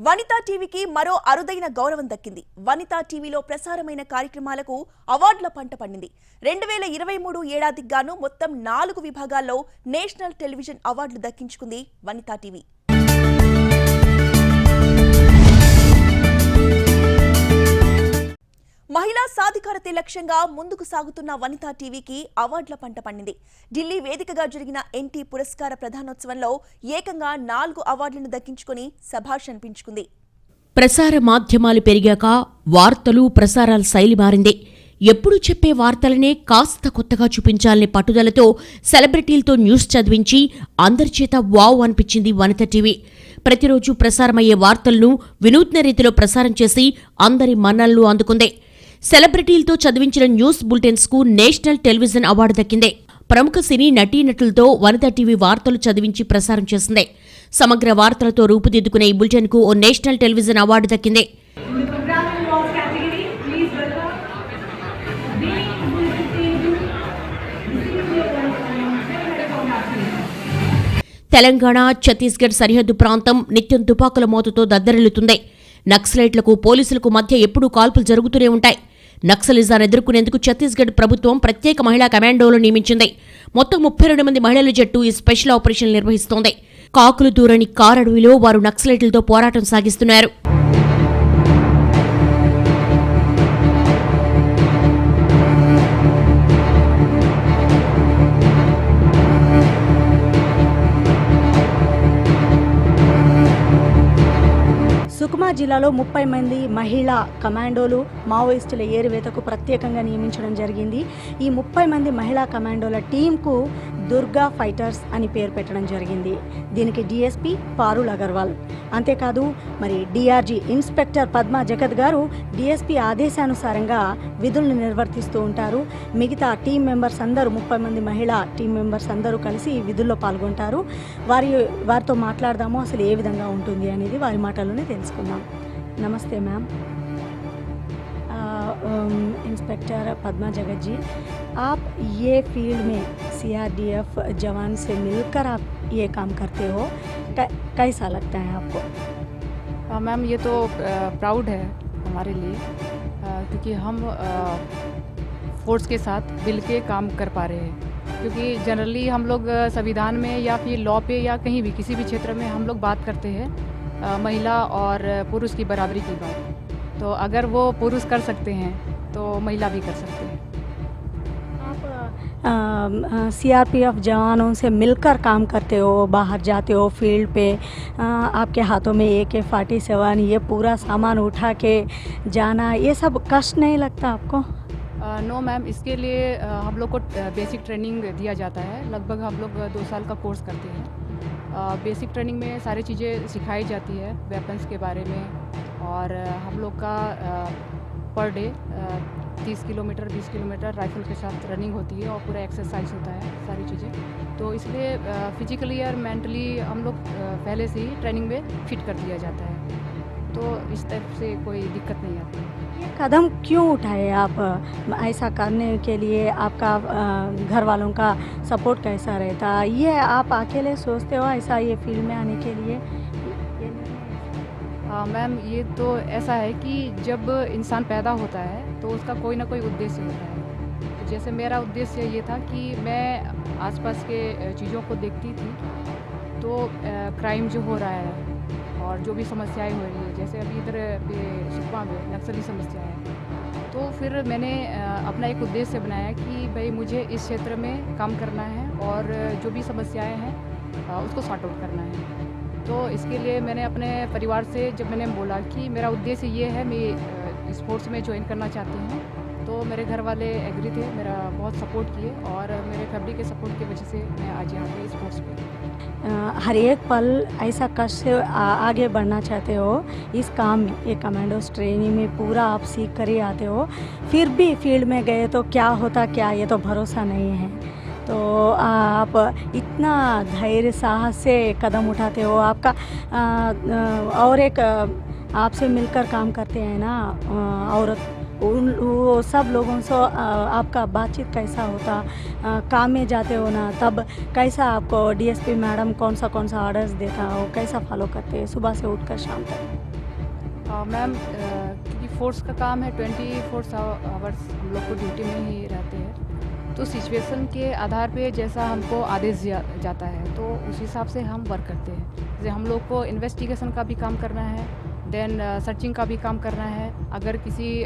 వనితా టీవీకి మరో అరుదైన గౌరవం దక్కింది. వనితా టీవీలో ప్రసారమైన కార్యక్రమాలకు అవార్డుల పంట పండింది. 2023 ఏడాదికి గాను మొత్తం 4 విభాగాల్లో నేషనల్ టెలివిజన్ అవార్డులు దక్కించుకుంది వనితా టీవీ. మహిళా సాధికారతే లక్ష్యంగా ముందుకు సాగుతున్న వనితా టీవీకి అవార్డుల పంట పండింది. ఢిల్లీ వేదికగా జరిగిన ఎన్టీ పురస్కార ప్రధానోత్సవంలో ఏకంగా 4 అవార్డులను దక్కించుకుని శభాష్ అనిపించుకుంది. ప్రసార మాధ్యమాలు పెరిగాక వార్తలు ప్రసారాల శైలి మారింది. ఎప్పుడు చెప్పే వార్తలనే కాస్త కొత్తగా చూపించాలనే పట్టుదలతో సెలబ్రిటీలతో న్యూస్ చదివించి అందరిచేత వావ్ అనిపించింది వనితా టీవీ. ప్రతిరోజు ప్రసారమయ్యే వార్తలను వినూత్న రీతిలో ప్రసారం చేసి అందరి మన్ననలు అందుకుంది. సెలబ్రిటీలతో చదివించిన న్యూస్ బులెటిన్స్ కు నేషనల్ టెలివిజన్ అవార్డు దక్కింది. ప్రముఖ సినీ నటీనటులతో వనితా టీవీ వార్తలు చదివించి ప్రసారం చేసింది. సమగ్ర వార్తలతో రూపుదిద్దుకునే ఈ బులెటిన్ కు ఓ నేషనల్ టెలివిజన్ అవార్డు దక్కింది. తెలంగాణ ఛత్తీస్గఢ్ సరిహద్దు ప్రాంతం నిత్యం తుపాకుల మోతతో దద్దరిల్లుతుంది. నక్సలైట్లకు పోలీసులకు మధ్య ఎప్పుడూ కాల్పులు జరుగుతూనే ఉంటాయి. నక్సలిజాన్ని ఎదుర్కొనేందుకు ఛత్తీస్గఢ్ ప్రభుత్వం ప్రత్యేక మహిళా కమాండోలు నియమించింది. మొత్తం 32 మంది మహిళల జట్టు ఈ స్పెషల్ ఆపరేషన్ నిర్వహిస్తోంది. కాకులు దూరని కారడవిలో వారు నక్సలైట్లతో పోరాటం సాగిస్తున్నారు. సుకుమా జిల్లాలో 30 మంది మహిళా కమాండోలు మావోయిస్టుల ఏరువేతకు ప్రత్యేకంగా నియమించడం జరిగింది. ఈ 30 మంది మహిళా కమాండోల టీంకు దుర్గా ఫైటర్స్ అని పేరు పెట్టడం జరిగింది. దీనికి డిఎస్పీ పారుల్ అగర్వాల్, అంతేకాదు మరి డిఆర్జీ ఇన్స్పెక్టర్ పద్మా జగత్ గారు డిఎస్పీ ఆదేశానుసారంగా విధులను నిర్వర్తిస్తూ ఉంటారు. మిగతా టీం మెంబర్స్ అందరూ 30 మంది మహిళా టీం మెంబర్స్ అందరూ కలిసి విధుల్లో పాల్గొంటారు. వారితో మాట్లాడదాము అసలు ఏ విధంగా ఉంటుంది అనేది వారి మాటల్లోనే తెలుసుకుందాం. నమస్తే మ్యామ్. इंस्पेक्टर पद्मा जगत जी, आप ये फील्ड में सीआरडीएफ जवान से मिलकर आप ये काम करते हो, कैसा लगता है आपको? मैम ये तो प्राउड है हमारे लिए, क्योंकि हम फोर्स के साथ मिल के काम कर पा रहे हैं. क्योंकि जनरली हम लोग संविधान में या फिर लॉ पे या कहीं भी किसी भी क्षेत्र में हम लोग बात करते हैं महिला और पुरुष की बराबरी की बात. तो अगर वो पुरुष कर सकते हैं तो महिला भी कर सकते हैं. आप सीआरपीएफ जवानों से मिलकर काम करते हो, बाहर जाते हो फील्ड पे, आपके हाथों में AK-47 ये पूरा सामान उठा के जाना, ये सब कष्ट नहीं लगता आपको? नो मैम, इसके लिए हम लोग को बेसिक ट्रेनिंग दिया जाता है. लगभग हम लोग 2 साल का कोर्स करते हैं. बेसिक ट्रेनिंग में सारी चीज़ें सिखाई जाती है, वेपन्स के बारे में, और हम लोग का per day 30 kilometre 20 kilometre rifle के साथ रनिंग होती है और पूरा एक्सरसाइज होता है सारी चीज़ें. तो इसलिए फिजिकली और मेंटली हम लोग पहले से ही ट्रेनिंग में फिट कर दिया जाता है. तो इस टाइप से कोई दिक्कत नहीं आती. ये कदम क्यों उठाए आप ऐसा करने के लिए? आपका घर वालों का सपोर्ट कैसा रहता? ये आप अकेले सोचते हो ऐसा ये फील्ड में आने के लिए? मैम ये तो ऐसा है कि जब इंसान पैदा होता है तो उसका कोई ना कोई उद्देश्य होता है. तो जैसे मेरा उद्देश्य ये था कि मैं आसपास के चीज़ों को देखती थी, तो क्राइम जो हो रहा है और जो भी समस्याएं हो रही है, जैसे अभी इधर सुकमा में नक्सली समस्या है, तो फिर मैंने अपना एक उद्देश्य बनाया कि भाई मुझे इस क्षेत्र में काम करना है और जो भी समस्याएं हैं उसको सॉर्ट आउट करना है. तो इसके लिए मैंने अपने परिवार से जब मैंने बोला कि मेरा उद्देश्य ये है, मैं स्पोर्ट्स में ज्वाइन करना चाहती हूँ, तो मेरे घर वाले एग्री थे, मेरा बहुत सपोर्ट किए, और मेरे फैमिली के सपोर्ट की वजह से मैं आज यहाँ पे स्पोर्ट्स पे. हर एक पल ऐसा कष्ट से आगे बढ़ना चाहते हो इस काम में, ये कमांडोस ट्रेनिंग में पूरा आप सीख कर ही आते हो, फिर भी फील्ड में गए तो क्या होता क्या, ये तो भरोसा नहीं है. तो आप इतना धैर्य साहस से कदम उठाते हो. आपका और एक आपसे मिलकर काम करते हैं ना औरत, वो सब लोगों से आपका बातचीत कैसा होता? काम में जाते हो ना, तब कैसा आपको डीएसपी मैडम कौन सा ऑर्डर्स देता हो, कैसा फॉलो करते हैं सुबह से उठकर शाम तक? मैम क्योंकि फोर्स का काम है 24 आवर्स हम लोग को ड्यूटी में ही रहते हैं, तो सिचुएशन के आधार पे जैसा हमको आदेश जाता है तो उस हिसाब से हम वर्क करते हैं। जैसे हम लोग को इन्वेस्टिगेशन का भी काम करना है, देन सर्चिंग का भी काम करना है। अगर किसी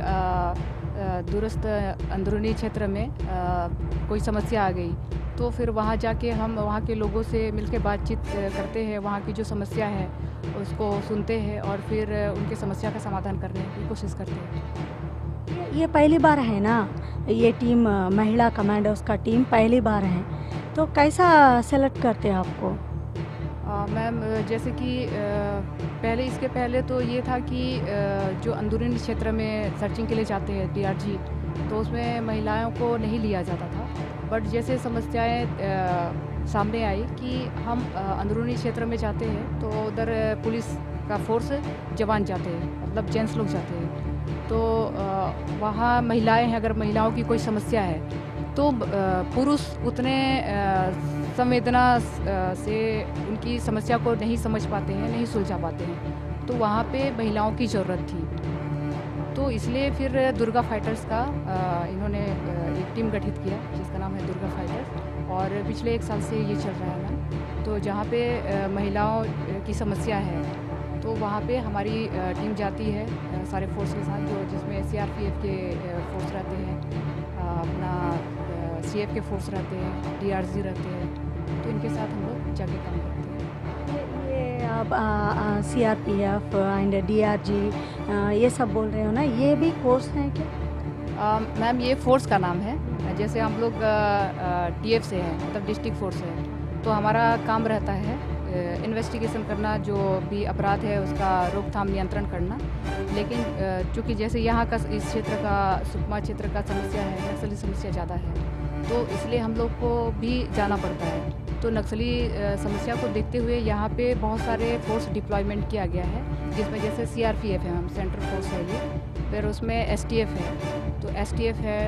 दूरस्थ अंदरूनी क्षेत्र में कोई समस्या आ गई तो फिर वहाँ जाके हम वहाँ के लोगों से मिलकर बातचीत करते हैं, वहाँ की जो समस्या है उसको सुनते हैं और फिर उनकी समस्या का समाधान करने की कोशिश करते हैं। ये पहली बार है ना, ये टीम महिला कमांडोज का टीम पहली बार है, तो कैसा सेलेक्ट करते हैं आपको? मैम जैसे कि इसके पहले तो ये था कि जो अंदरूनी क्षेत्र में सर्चिंग के लिए जाते हैं DRG, तो उसमें महिलाओं को नहीं लिया जाता था। बट जैसे समस्याएं सामने आई कि हम अंदरूनी क्षेत्र में जाते हैं तो उधर पुलिस का फोर्स जवान जाते हैं, मतलब जेंट्स लोग जाते हैं, तो वहाँ महिलाएं हैं, अगर महिलाओं की कोई समस्या है तो पुरुष उतने संवेदना से उनकी समस्या को नहीं समझ पाते हैं, नहीं सुलझा पाते हैं, तो वहाँ पे महिलाओं की ज़रूरत थी। तो इसलिए फिर दुर्गा फाइटर्स का इन्होंने एक टीम गठित किया जिसका नाम है दुर्गा फाइटर्स, और पिछले 1 साल से ये चल रहा है मैम। तो जहाँ पे महिलाओं की समस्या है तो वहाँ पे हमारी टीम जाती है सारे फोर्स के साथ, जो जिसमें CRPF के फोर्स रहते हैं, अपना CF के फोर्स रहते हैं, DRG रहते हैं, तो इनके साथ हम लोग जाके काम करते हैं। ये आप CRPF एंड DRG ये सब बोल रहे हो ना, ये भी कोर्स हैं क्या? मैम ये फोर्स का नाम है। जैसे हम लोग TF से हैं, मतलब डिस्ट्रिक्ट फोर्स है, तो हमारा काम रहता है इन्वेस्टिगेशन करना, जो भी अपराध है उसका रोकथाम नियंत्रण करना। लेकिन चूँकि जैसे यहाँ का इस क्षेत्र का सुकमा क्षेत्र का समस्या है, नक्सली समस्या ज़्यादा है, तो इसलिए हम लोग को भी जाना पड़ता है। तो नक्सली समस्या को देखते हुए यहाँ पे बहुत सारे फोर्स डिप्लॉयमेंट किया गया है, जिसमें जैसे CRPF है मैम, सेंट्रल फोर्स है ये, फिर उसमें STF है, तो STF है,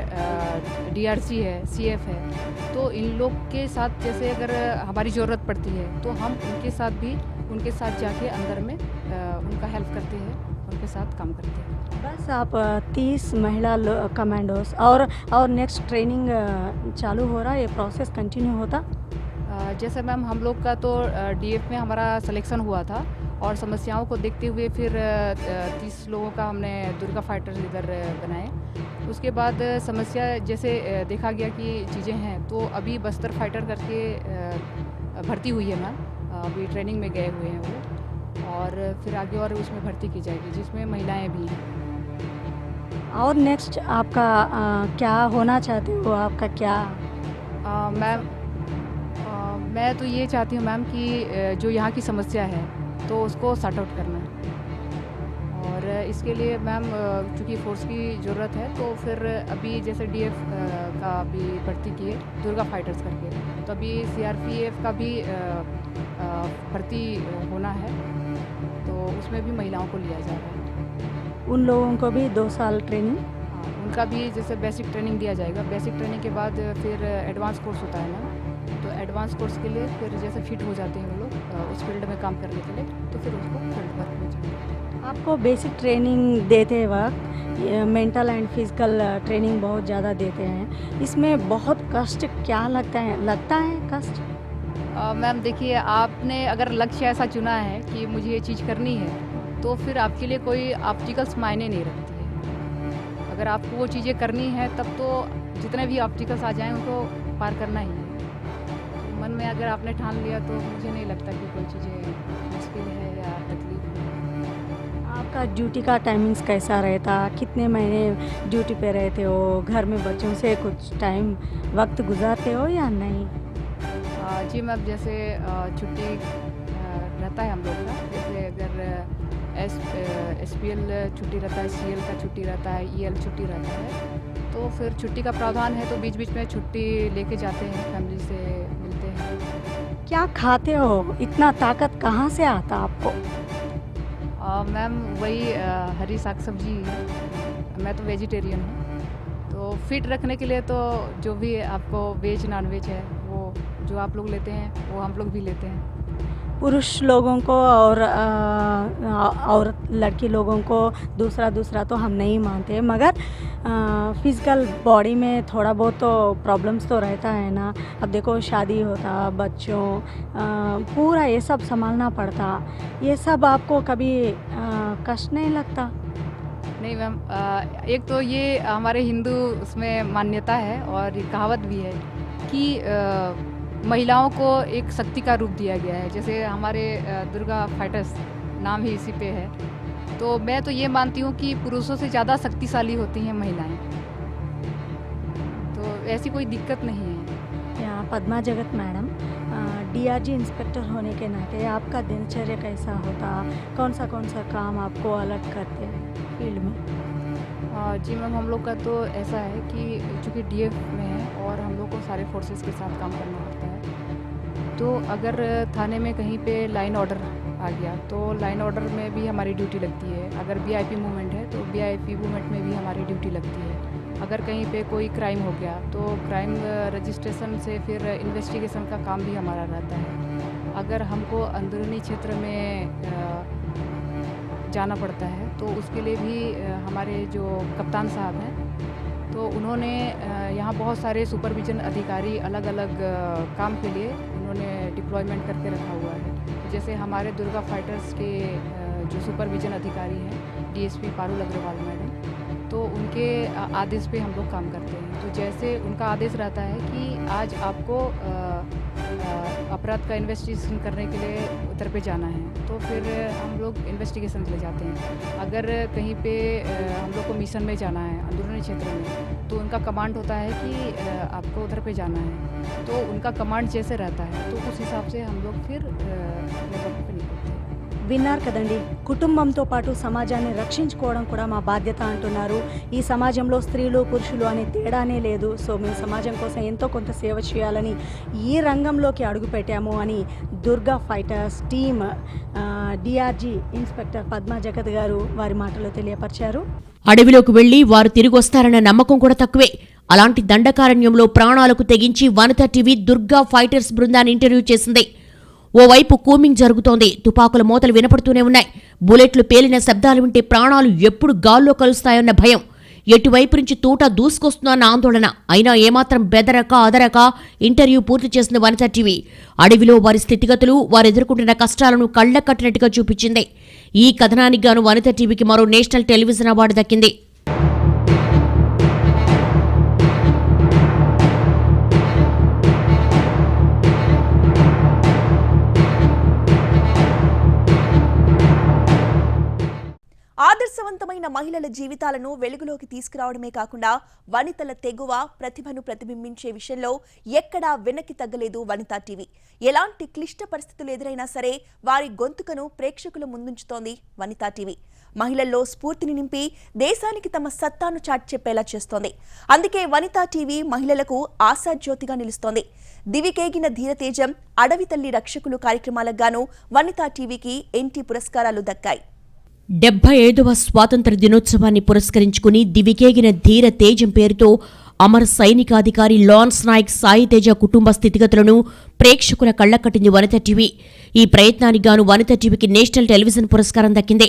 DRG है, CF है, तो इन लोग के साथ जैसे अगर हमारी ज़रूरत पड़ती है तो हम उनके साथ जाके अंदर में उनका हेल्प करते हैं, उनके साथ काम करते हैं। बस आप 30 महिला कमांडोज और नेक्स्ट ट्रेनिंग चालू हो रहा है, ये प्रोसेस कंटिन्यू होता? जैसे मैम हम लोग का तो DF में हमारा सिलेक्शन हुआ था, और समस्याओं को देखते हुए फिर 30 लोगों का हमने दुर्गा फाइटर्स इधर बनाए। उसके बाद समस्या जैसे देखा गया कि चीज़ें हैं, तो अभी बस्तर फाइटर करके भर्ती हुई है मैम, अभी ट्रेनिंग में गए हुए हैं वो, और फिर आगे और उसमें भर्ती की जाएगी जिसमें महिलाएं भी हैं। और नेक्स्ट आपका क्या होना चाहते हो, आपका क्या? मैम मैं तो ये चाहती हूँ मैम कि जो यहाँ की समस्या है तो उसको सॉर्ट आउट करना, और इसके लिए मैम चूँकि फोर्स की ज़रूरत है, तो फिर अभी जैसे DF का भी भर्ती किए दुर्गा फाइटर्स करके, तो अभी CRPF का भी भर्ती होना है, तो उसमें भी महिलाओं को लिया जा रहा है। उन लोगों को भी 2 साल ट्रेनिंग? हाँ, उनका भी जैसे बेसिक ट्रेनिंग दिया जाएगा, बेसिक ट्रेनिंग के बाद फिर एडवांस कोर्स होता है ना, तो एडवांस कोर्स के लिए फिर जैसे फिट हो जाते हैं वो लोग उस फील्ड में काम करने के लिए, तो फिर उसको फील्ड वर्क में जाएंगे। आपको बेसिक ट्रेनिंग देते वक्त मेंटल एंड फिजिकल ट्रेनिंग बहुत ज़्यादा देते हैं, इसमें बहुत कष्ट क्या लगता है कष्ट? मैम देखिए, आपने अगर लक्ष्य ऐसा चुना है कि मुझे ये चीज़ करनी है, तो फिर आपके लिए कोई ऑब्स्टिकल्स मायने नहीं रखती है। अगर आपको वो चीज़ें करनी है तब तो जितने भी ऑब्स्टिकल्स आ जाएँ उनको पार करना ही है। मन में अगर आपने ठान लिया तो मुझे नहीं लगता कि कोई चीज़ें मुश्किल है या तकलीफ है। आपका ड्यूटी का टाइमिंग्स कैसा रहता? कितने महीने ड्यूटी पे रहते हो? घर में बच्चों से कुछ टाइम वक्त गुजारते हो या नहीं? जी मैम, जैसे छुट्टी रहता है हम लोग का, जैसे अगर SPL छुट्टी रहता है, CL का छुट्टी रहता है, EL छुट्टी रहता है, तो फिर छुट्टी का प्रावधान है, तो बीच बीच में छुट्टी लेके जाते हैं, फैमिली से मिलते हैं। क्या खाते हो? इतना ताकत कहाँ से आता आपको? मैम वही हरी साग सब्जी है, मैं तो वेजिटेरियन हूँ, तो फिट रखने के लिए तो जो भी आपको वेज नॉन वेज है वो जो आप लोग लेते हैं वो हम लोग भी लेते हैं। पुरुष लोगों को और लड़की लोगों को दूसरा तो हम नहीं मानते, मगर फिज़िकल बॉडी में थोड़ा बहुत तो प्रॉब्लम्स तो रहता है ना। अब देखो शादी होता, बच्चों पूरा ये सब संभालना पड़ता, ये सब आपको कभी कष्ट नहीं लगता? नहीं मैम, एक तो ये हमारे हिंदू उसमें मान्यता है और ये कहावत भी है कि महिलाओं को एक शक्ति का रूप दिया गया है। जैसे हमारे दुर्गा फाइटर्स नाम ही इसी पे है, तो मैं तो ये मानती हूँ कि पुरुषों से ज़्यादा शक्तिशाली होती हैं महिलाएं, तो ऐसी कोई दिक्कत नहीं है। यहाँ पद्मा जगत मैडम, डीआरजी इंस्पेक्टर होने के नाते आपका दिनचर्या कैसा होता? कौन सा काम आपको अलर्ट करते हैं फील्ड में? जी मैम, हम लोग का तो ऐसा है कि चूँकि डीएफ में है और हम लोग को सारे फोर्सेस के साथ काम करना होता है, तो अगर थाने में कहीं पे लाइन ऑर्डर आ गया तो लाइन ऑर्डर में भी हमारी ड्यूटी लगती है। अगर वीआईपी मूवमेंट है तो वीआईपी मूवमेंट में भी हमारी ड्यूटी लगती है। अगर कहीं पे कोई क्राइम हो गया तो क्राइम रजिस्ट्रेशन से फिर इन्वेस्टिगेशन का काम भी हमारा रहता है। अगर हमको अंदरूनी क्षेत्र में जाना पड़ता है तो उसके लिए भी हमारे जो कप्तान साहब हैं, तो उन्होंने यहाँ बहुत सारे सुपरविजन अधिकारी अलग अलग काम के लिए उन्होंने डिप्लॉयमेंट करके रखा हुआ है। जैसे हमारे दुर्गा फाइटर्स के जो सुपरविजन अधिकारी हैं डीएसपी पारुल अग्रवाल मैडम, तो उनके आदेश पे हम लोग काम करते हैं। तो जैसे उनका आदेश रहता है कि आज आपको अपराध का इन्वेस्टिगेशन करने के लिए उधर पे जाना है, तो फिर हम लोग इन्वेस्टिगेशन के लिए जाते हैं। अगर कहीं पे हम लोग को मिशन में जाना है अंदरूनी क्षेत्र में, तो उनका कमांड होता है कि आपको उधर पे जाना है, तो उनका कमांड जैसे रहता है तो उस हिसाब से हम लोग फिर अपने वक्त पे निकलते हैं। విన్నారు కదండి, కుటుంబంతో పాటు సమాజాన్ని రక్షించుకోవడం కూడా మా బాధ్యత అంటున్నారు. ఈ సమాజంలో స్త్రీలు పురుషులు అనే తేడానే లేదు. సో మేము సమాజం కోసం ఎంతో కొంత సేవ చేయాలని ఈ రంగంలోకి అడుగుపెట్టాము అని Durga fighters team DRG inspector Padma జగత్ గారు వారి మాటలో తెలియపరిచారు. అడవిలోకి వెళ్లి వారు తిరిగొస్తారన్న నమ్మకం కూడా తక్కువే. అలాంటి దండకారణ్యంలో ప్రాణాలకు తెగించి వనితా టీవీ దుర్గా ఫైటర్స్ బృందాన్ని ఇంటర్వ్యూ చేసింది. ఓవైపు కూమింగ్ జరుగుతోంది, తుపాకుల మోతలు వినపడుతూనే ఉన్నాయి. బుల్లెట్లు పేలిన శబ్దాలు వింటే ప్రాణాలు ఎప్పుడు గాల్లో కలుస్తాయన్న భయం, ఎటువైపు నుంచి తూట దూసుకొస్తుందన్న ఆందోళన. అయినా ఏమాత్రం బెదరక అదరక ఇంటర్వ్యూ పూర్తి చేసిన వనితా టీవీ అడవిలో వారి స్థితిగతులు, వారు ఎదుర్కొంటున్న కష్టాలను కళ్ల కట్టినట్టుగా చూపించింది. ఈ కథనానికి గాను వనితా టీవీకి మరో నేషనల్ టెలివిజన్ అవార్డు దక్కింది. ఆదర్శవంతమైన మహిళల జీవితాలను వెలుగులోకి తీసుకురావడమే కాకుండా వనితల తెగువ, ప్రతిభను ప్రతిబింబించే విషయంలో ఎక్కడా వెనక్కి తగ్గలేదు వనితా టీవీ. ఎలాంటి క్లిష్ట పరిస్థితులు ఎదురైనా సరే వారి గొంతుకను ప్రేక్షకుల ముందుంచుతోంది వనితా టీవీ. మహిళల్లో స్ఫూర్తిని నింపి దేశానికి తమ సత్తాను చాటి చెప్పేలా చేస్తోంది. అందుకే వనితా టీవీ మహిళలకు ఆశాజ్యోతిగా నిలుస్తోంది. దివికేగిన ధీరతేజం, అడవి తల్లి రక్షకులు కార్యక్రమాలకు గాను వనితా టీవీకి ఎన్టీ పురస్కారాలు దక్కాయి. 75వ స్వాతంత్ర దినోత్సవాన్ని పురస్కరించుకుని దివికేగిన ధీర తేజం పేరుతో అమర సైనికాధికారి లాన్స్ నాయక్ సాయి తేజ కుటుంబ స్థితిగతులను ప్రేక్షకుల కళ్లకట్టింది వనితా టీవీ. ఈ ప్రయత్నానికి గాను వనితా టీవీకి నేషనల్ టెలివిజన్ పురస్కారం దక్కింది.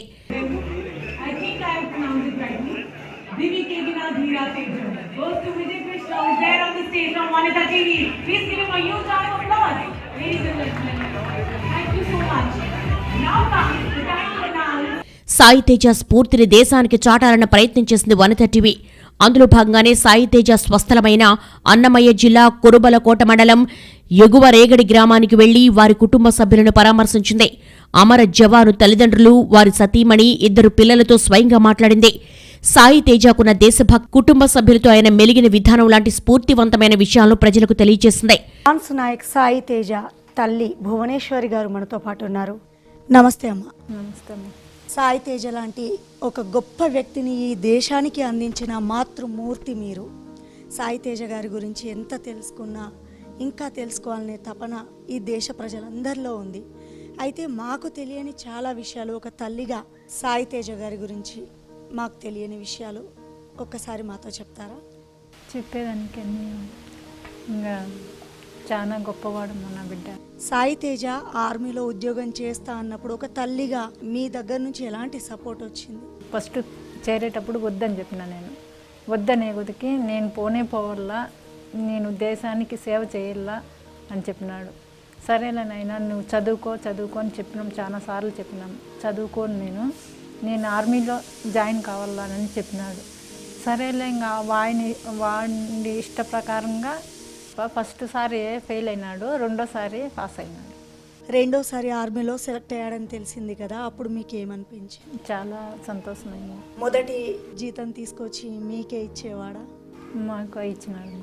సాయి తేజ స్ఫూర్తిని దేశానికి చాటాలన్న ప్రయత్నం చేసింది వనితా టీవీ. అందులో భాగంగానే సాయి తేజ స్వస్థలమైన అన్నమయ్య జిల్లా కురుబలకోట మండలం ఎగువ రేగడి గ్రామానికి వెళ్లి వారి కుటుంబ సభ్యులను పరామర్శించింది. అమర జవాను తల్లిదండ్రులు, వారి సతీమణి, 2 పిల్లలతో స్వయంగా మాట్లాడింది. సాయి తేజకున్న దేశభక్తి, కుటుంబ సభ్యులతో ఆయన మెలిగిన విధానం లాంటి స్ఫూర్తివంతమైన విషయాలను ప్రజలకు తెలియజేసింది. లాన్స్ నాయక్ సాయి తేజ తల్లి భువనేశ్వరి గారు మనతో పాటు ఉన్నారు. నమస్తే అమ్మ. నమస్తే అమ్మ. సాయి తేజ లాంటి ఒక గొప్ప వ్యక్తిని ఈ దేశానికి అందించిన మాతృమూర్తి మీరు. సాయి తేజ గారి గురించి ఎంత తెలుసుకున్నా ఇంకా తెలుసుకోవాలనే తపన ఈ దేశ ప్రజలందరిలో ఉంది. అయితే మాకు తెలియని చాలా విషయాలు, ఒక తల్లిగా సాయి తేజ గారి గురించి మాకు తెలియని విషయాలు ఒక్కసారి మాతో చెప్తారా? చెప్పేదానికి ఇంకా చాలా గొప్పవాడు నా బిడ్డ. సాయి తేజ ఆర్మీలో ఉద్యోగం చేస్తా అన్నప్పుడు ఒక తల్లిగా మీ దగ్గర నుంచి ఎలాంటి సపోర్ట్ వచ్చింది? ఫస్ట్ చేరేటప్పుడు వద్దని చెప్పిన నేను. వద్దనే కొద్దికి నేను పోవాలా, నేను దేశానికి సేవ చేయాలా అని చెప్పినాడు. సరేలేనైనా నువ్వు చదువుకో అని చెప్పినాం, చాలాసార్లు చెప్పినాం. చదువుకోను నేను ఆర్మీలో జాయిన్ కావాలని చెప్పినాడు. సరేలే ఇంకా వాడి ఇష్ట ప్రకారంగా ఫస్ట్ సారి ఫెయిల్ అయినాడు, రెండోసారి పాస్ అయినాడు. రెండోసారి ఆర్మీలో సెలెక్ట్ అయ్యాడని తెలిసింది కదా, అప్పుడు మీకు ఏమనిపించింది? చాలా సంతోషమైంది. మొదటి జీతం తీసుకొచ్చి మీకే ఇచ్చేవాడా? మాకు ఇచ్చినాడు.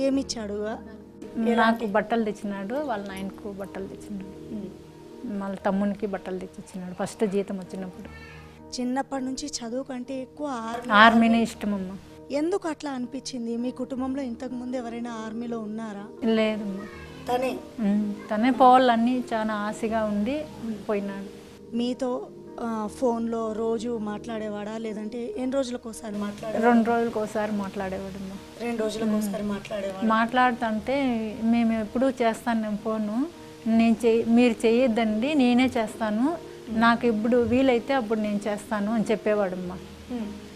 ఏమిచ్చాడు? నాకు బట్టలు తెచ్చినాడు, వాళ్ళ నాయనకు బట్టలు తెచ్చినాడు, వాళ్ళ తమ్మునికి బట్టలు తెచ్చిచ్చినాడు ఫస్ట్ జీతం వచ్చినప్పుడు. చిన్నప్పటి నుంచి చదువు కంటే ఎక్కువ ఆర్మీనే ఇష్టమమ్మా. ఎందుకు అట్లా అనిపించింది? మీ కుటుంబంలో ఇంతకు ముందు ఎవరైనా ఆర్మీలో ఉన్నారా? లేదమ్మా, తనే పోవాలని చాలా ఆశగా ఉండి పోయినాడు. మీతో ఫోన్లో రోజు మాట్లాడేవాడా, లేదంటే ఎన్ని రోజులకు ఒకసారి మాట్లాడేవాడు? 2 రోజులకు ఒకసారి మాట్లాడేవాడమ్మా. 2 రోజులకు ఒకసారి మాట్లాడేవాడు. మాట్లాడుతుంటే మేము ఎప్పుడూ చేస్తాను ఫోను, మీరు చేయొద్దండి, నేనే చేస్తాను, నాకు ఇప్పుడు వీలైతే అప్పుడు నేను చేస్తాను అని చెప్పేవాడమ్మా.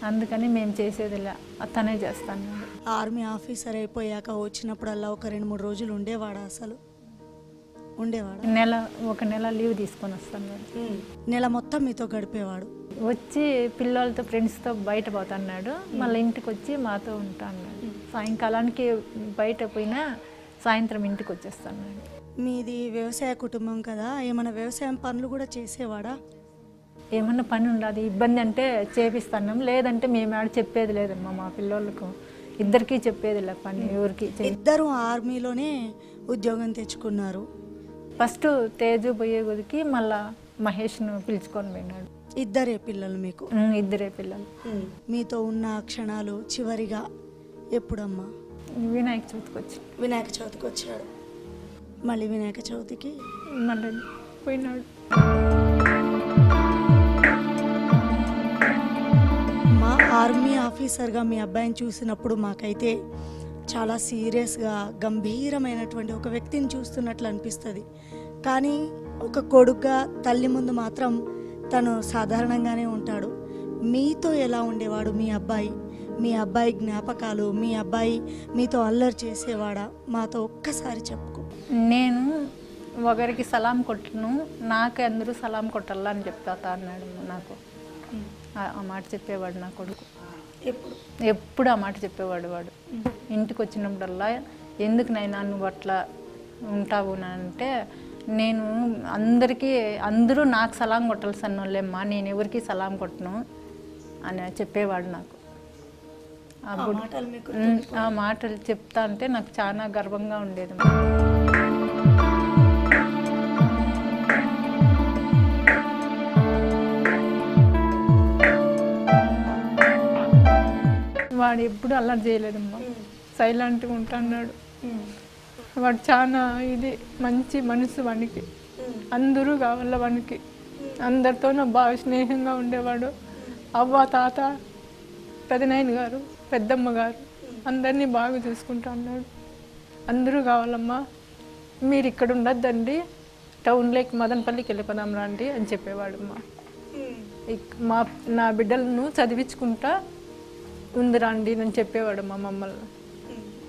అందుకని మేము చేసేదిలే, అతనే చేస్తాను. ఆర్మీ ఆఫీసర్ అయిపోయాక వచ్చినప్పుడల్లా ఒక 2-3 రోజులు ఉండేవాడా? అసలు ఉండేవాడు? ఒక నెల లీవ్ తీసుకొని వస్తాను. నెల మొత్తం మీతో గడిపేవాడు. వచ్చి పిల్లలతో ఫ్రెండ్స్తో బయట పోతున్నాడు, మళ్ళీ ఇంటికి వచ్చి మాతో ఉంటాడు. సాయంకాలానికి బయట పోయినా సాయంత్రం ఇంటికి వచ్చేస్తాడు. మీది వ్యవసాయ కుటుంబం కదా, ఏమైనా వ్యవసాయం పనులు కూడా చేసేవాడా? ఏమన్నా పని ఉండదు, ఇబ్బంది అంటే చేపిస్తున్నాం, లేదంటే మేము ఆడ చెప్పేది లేదమ్మా. మా పిల్లలకు ఇద్దరికీ చెప్పేది లే పని, ఎవరికి. ఇద్దరు ఆర్మీలోనే ఉద్యోగం తెచ్చుకున్నారు. ఫస్ట్ తేజు పోయే కొద్దికి మళ్ళా మహేష్ను పిలుచుకొని పోయినాడు. ఇద్దరే పిల్లలు మీకు? ఇద్దరే పిల్లలు. మీతో ఉన్న క్షణాలు చివరిగా ఎప్పుడమ్మా? వినాయక చవితికి వచ్చాడు. మళ్ళీ వినాయక చవితికి మళ్ళీ పోయినాడు. మా ఆర్మీ ఆఫీసర్గా మీ అబ్బాయిని చూసినప్పుడు మాకైతే చాలా సీరియస్గా గంభీరమైనటువంటి ఒక వ్యక్తిని చూస్తున్నట్లు అనిపిస్తుంది. కానీ ఒక కొడుకుగా తల్లి ముందు మాత్రం తను సాధారణంగానే ఉంటాడు. మీతో ఎలా ఉండేవాడు మీ అబ్బాయి జ్ఞాపకాలు, మీ అబ్బాయి మీతో అల్లరి చేసేవాడా? మాతో ఒక్కసారి చెప్పుకో. నేను ఒకరికి సలాం కొట్టను, నాకు అందరూ సలాం కొట్టాలా అని చెప్తా అన్నాడు. నాకు ఆ మాట చెప్పేవాడు నా కొడుకు. ఎప్పుడు ఆ మాట చెప్పేవాడు వాడు. ఇంటికి వచ్చినప్పుడల్లా ఎందుకు నైనా నువ్వు అట్లా ఉంటావు అంటే, నేను అందరూ నాకు సలాం కొట్టాల్సిన వాళ్ళేమ్మా, నేను ఎవరికి సలాం కొట్టను అని చెప్పేవాడు నాకు. ఆ మాటలు చెప్తా అంటే నాకు చాలా గర్వంగా ఉండేది. వాడు ఎప్పుడు అల్లరి చేయలేదమ్మా, సైలెంట్గా ఉంటున్నాడు. వాడు చాలా మంచి మనసు వానికి, అందరూ కావాల వానికి, అందరితోనూ బాగా స్నేహంగా ఉండేవాడు. అవ్వ, తాత, పెదనాయన గారు, పెద్దమ్మ గారు అందరినీ బాగా చూసుకుంటా ఉన్నాడు. అందరూ కావాలమ్మా, మీరు ఇక్కడ ఉండొద్దండి, టౌన్లోకి మదనపల్లికి వెళ్ళిపోదాం రండి అని చెప్పేవాడమ్మా. నా బిడ్డలను చదివించుకుంటా ఉందిరండి అని చెప్పేవాడమ్మా మమ్మల్ని.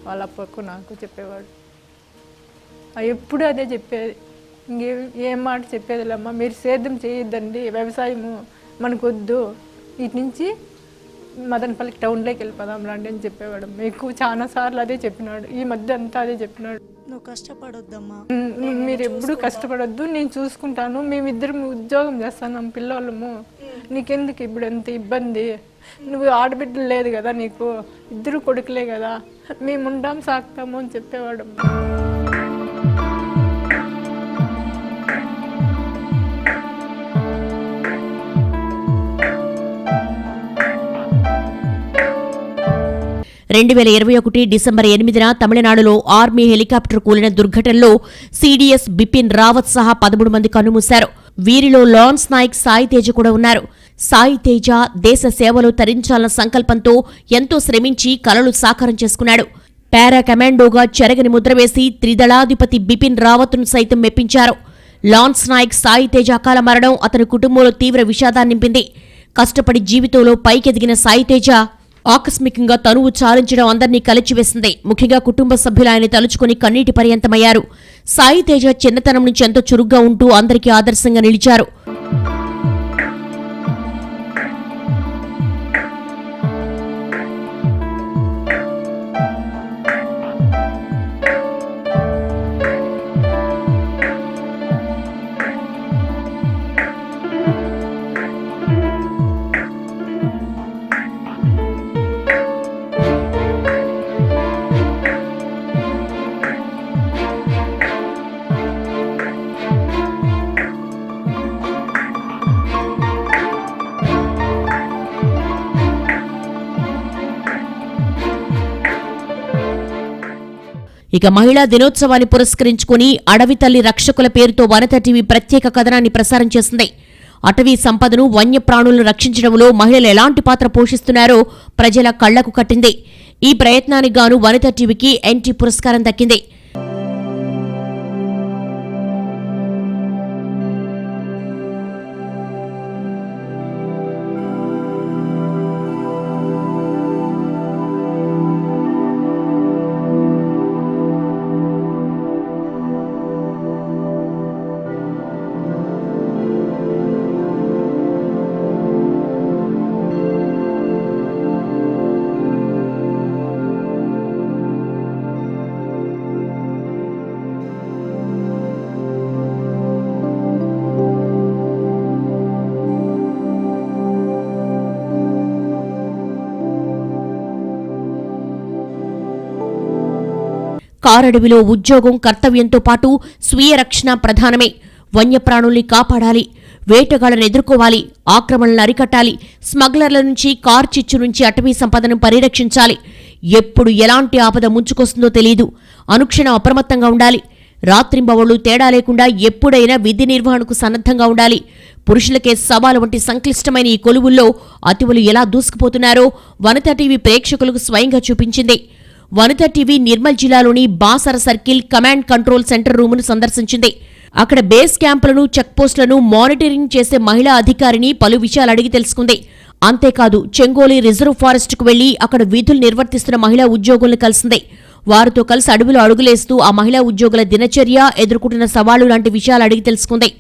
వాళ్ళ అప్పకు నాకు చెప్పేవాడు. ఎప్పుడు అదే చెప్పేది, ఏం మాట చెప్పేదిలేమ్మా, మీరు సేద్యం చేయొద్దండి, వ్యవసాయము మనకొద్దు, ఇటు నుంచి మదనపల్లికి టౌన్లోకి వెళ్ళిపోదాం రండి అని చెప్పేవాడు. మీకు చాలా సార్లు అదే చెప్పినాడు, ఈ మధ్య అంతా అదే చెప్పినాడు. నువ్వు కష్టపడొద్దమ్మా, మీరు ఎప్పుడు కష్టపడొద్దు, నేను చూసుకుంటాను, మేమిద్దరం ఉద్యోగం చేస్తాను పిల్లలము, నీకెందుకు ఇప్పుడు ఎంత ఇబ్బంది, నువ్వు ఆడబిడ్డలు లేదు కదా నీకు, ఇద్దరు కొడుకులే కదా, మేము ఉండాం సాగుతాము అని చెప్పేవాడు. డిసెంబర్ 8న తమిళనాడులో ఆర్మీ హెలికాప్టర్ కూలిన దుర్ఘటనలో సీడీఎస్ బిపిన్ రావత్ సహా 13 మంది కన్నుమూశారు. వీరిలో లాన్స్ నాయక్ సాయి తేజ కూడా ఉన్నారు. సాయి తేజ దేశ సేవలో తరించాలన్న సంకల్పంతో ఎంతో శ్రమించి కలలు సాకారం చేసుకున్నాడు. పారా కమాండోగా చెరగని ముద్ర వేసి త్రిదళాధిపతి బిపిన్ రావత్ను సైతం మెప్పించారు. లాన్స్ నాయక్ సాయి తేజ అకాల మరణం అతని కుటుంబంలో తీవ్ర విషాదాన్ని నింపింది. కష్టపడి జీవితంలో పైకెదిగిన సాయి తేజ ఆకస్మికంగా తనువు చాలించడం అందర్నీ కలిచివేసింది. ముఖ్యంగా కుటుంబ సభ్యులు ఆయన తలుచుకుని కన్నీటి పర్యంతమయ్యారు. సాయి తేజ చిన్నతనం నుంచి ఎంతో చురుగ్గా ఉంటూ అందరికీ ఆదర్శంగా నిలిచారు. ఇక మహిళా దినోత్సవాన్ని పురస్కరించుకుని అడవి తల్లి రక్షకుల పేరుతో వనిత టీవీ ప్రత్యేక కథనాన్ని ప్రసారం చేసింది. అటవీ సంపదను వన్యప్రాణులను రక్షించడంలో మహిళలు ఎలాంటి పాత్ర పోషిస్తున్నారో ప్రజల కళ్లకు కట్టింది. ఈ ప్రయత్నానికి గాను వనిత టీవీకి ఎన్టీ పురస్కారం దక్కింది. కారడవిలో ఉద్యోగం కర్తవ్యంతో పాటు స్వీయ రక్షణ ప్రధానమే. వన్యప్రాణుల్ని కాపాడాలి, వేటగాళ్లను ఎదుర్కోవాలి, ఆక్రమణలను అరికట్టాలి, స్మగ్లర్ల నుంచి కార్చిచ్చు నుంచి అటవీ సంపదను పరిరక్షించాలి. ఎప్పుడు ఎలాంటి ఆపద ముంచుకొస్తుందో తెలియదు. అనుక్షణం అప్రమత్తంగా ఉండాలి. రాత్రింబవళ్లు తేడా లేకుండా ఎప్పుడైనా విధి నిర్వహణకు సన్నద్ధంగా ఉండాలి. పురుషులకే సవాలు వంటి సంక్లిష్టమైన ఈ కొలువుల్లో అతివులు ఎలా దూసుకుపోతున్నారో వనిత టీవీ ప్రేక్షకులకు స్వయంగా చూపించింది. వనిత టీవీ నిర్మల్ జిల్లాలోని Basara circle command control centre రూమును సందర్శించింది. అక్కడ బేస్ క్యాంపులను, చెక్పోస్టులను మానిటరింగ్ చేసే మహిళా అధికారిని పలు విషయాలు అడిగి తెలుసుకుంది. అంతేకాదు చెంగోలి రిజర్వ్ ఫారెస్ట్ కు వెళ్లి అక్కడ విధులు నిర్వర్తిస్తున్న మహిళా ఉద్యోగులను కలిసింది. వారితో కలిసి అడవిలో అడుగులేస్తూ ఆ మహిళా ఉద్యోగుల దినచర్య, ఎదుర్కొంటున్న సవాళ్లు లాంటి విషయాలు అడిగి తెలుసుకుంది.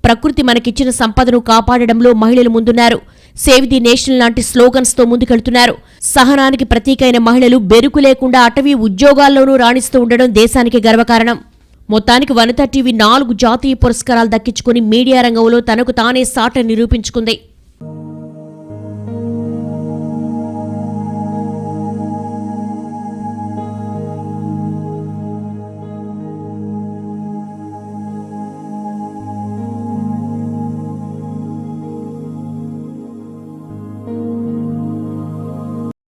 ప్రకృతి మనకిచ్చిన సంపదను కాపాడడంలో మహిళలు ముందున్నారు. సేవ్ ది నేషన్ లాంటి స్లోగన్స్ తో ముందుకెళ్తున్నారు. సహనానికి ప్రతీకైన మహిళలు బెరుకు లేకుండా అటవీ ఉద్యోగాల్లోనూ రాణిస్తూ ఉండడం దేశానికి గర్వకారణం. మొత్తానికి వనిత టీవీ 4 జాతీయ పురస్కారాలు దక్కించుకుని మీడియా రంగంలో తనకు తానే సాట నిరూపించుకుంది.